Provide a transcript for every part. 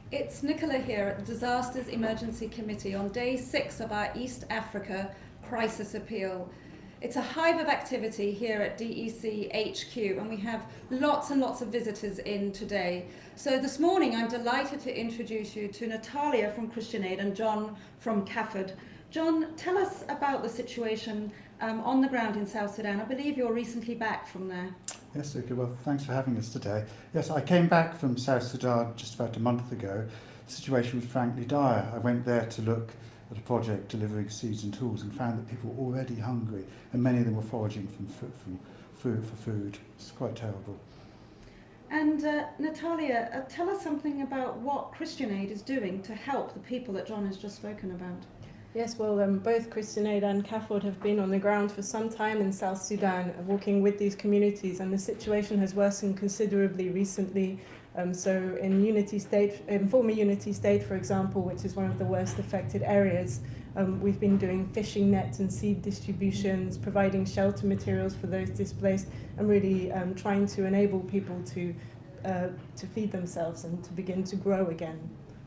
It's Nicola here at the Disasters Emergency Committee on day 6 of our East Africa Crisis Appeal. It's a hive of activity here at DEC HQ, and we have lots and lots of visitors in today. So this morning I'm delighted to introduce you to Natalia from Christian Aid and John from CAFOD. John, tell us about the situation on the ground in South Sudan. I believe you're recently back from there. Yes, okay, well, thanks for having us today. Yes, I came back from South Sudan just about a month ago. The situation was frankly dire. I went there to look at a project delivering seeds and tools and found that people were already hungry, and many of them were foraging for food. It's quite terrible. And Natalia, tell us something about what Christian Aid is doing to help the people that John has just spoken about. Yes, well, both Christian Aid and CAFOD have been on the ground for some time in South Sudan, working with these communities, and the situation has worsened considerably recently. So in former Unity State, for example, which is one of the worst affected areas, we've been doing fishing nets and seed distributions, providing shelter materials for those displaced, and really trying to enable people to feed themselves and to begin to grow again.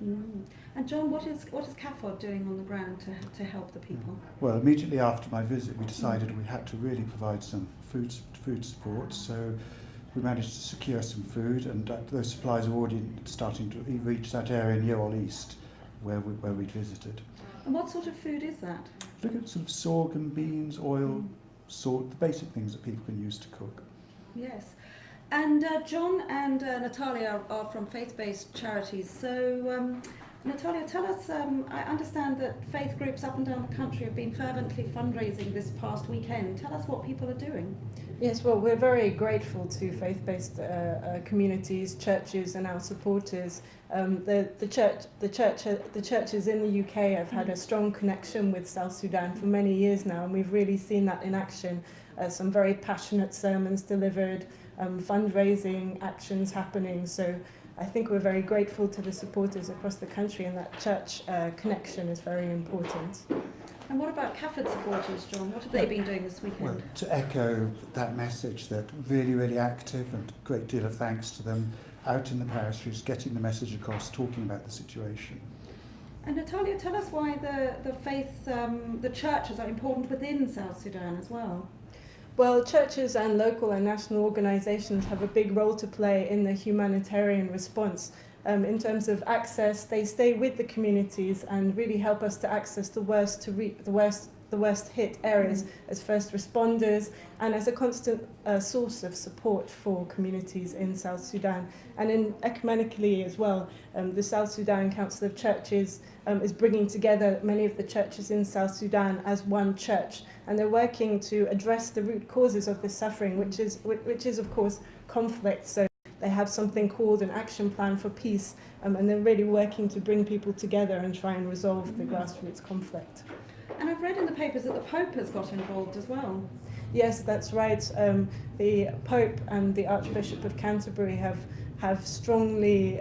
Mm. And John, what is CAFOD doing on the ground to help the people? Well, immediately after my visit, we decided we had to really provide some food support. So we managed to secure some food, and those supplies are already starting to reach that area in Yerol East, where we'd visited. And what sort of food is that? Look at sort of sorghum, beans, oil, salt, the basic things that people can use to cook. Yes. And John and Natalia are from faith-based charities. So Natalia, tell us, I understand that faith groups up and down the country have been fervently fundraising this past weekend. Tell us what people are doing. Yes, well, we're very grateful to faith-based communities, churches, and our supporters. The churches in the UK have had a strong connection with South Sudan for many years now, and we've really seen that in action. Some very passionate sermons delivered, fundraising actions happening. So I think we're very grateful to the supporters across the country, and that church connection is very important. And what about CAFOD supporters, John? What have they been doing this weekend? Well, to echo that message, that really, really active, and a great deal of thanks to them out in the parishes, getting the message across, talking about the situation. And Natalia, tell us why the churches are important within South Sudan as well. Well, churches and local and national organisations have a big role to play in the humanitarian response. In terms of access, they stay with the communities and really help us to access the worst hit areas as first responders, and as a constant source of support for communities in South Sudan. And ecumenically as well, the South Sudan Council of Churches is bringing together many of the churches in South Sudan as one church, and they're working to address the root causes of this suffering, which is of course conflict. So they have something called an action plan for peace, and they're really working to bring people together and try and resolve the grassroots conflict. And I've read in the papers that the Pope has got involved as well. Yes, that's right. The Pope and the Archbishop of Canterbury have strongly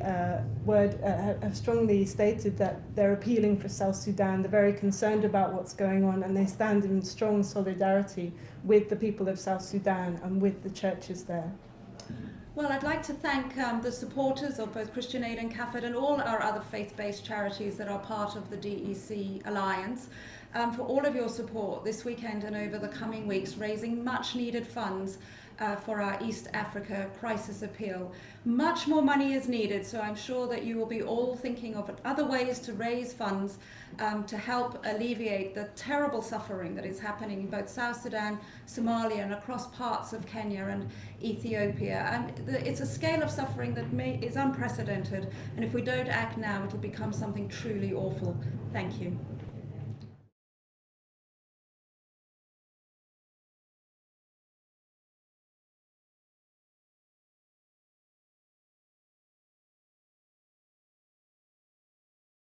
stated that they're appealing for South Sudan. They're very concerned about what's going on, and they stand in strong solidarity with the people of South Sudan and with the churches there. Well, I'd like to thank the supporters of both Christian Aid and CAFOD and all our other faith-based charities that are part of the DEC Alliance for all of your support this weekend and over the coming weeks, raising much-needed funds for our East Africa Crisis Appeal. Much more money is needed, so I'm sure that you will be all thinking of other ways to raise funds to help alleviate the terrible suffering that is happening in both South Sudan, Somalia, and across parts of Kenya and Ethiopia. And it's a scale of suffering that is unprecedented, and if we don't act now, it'll become something truly awful. Thank you.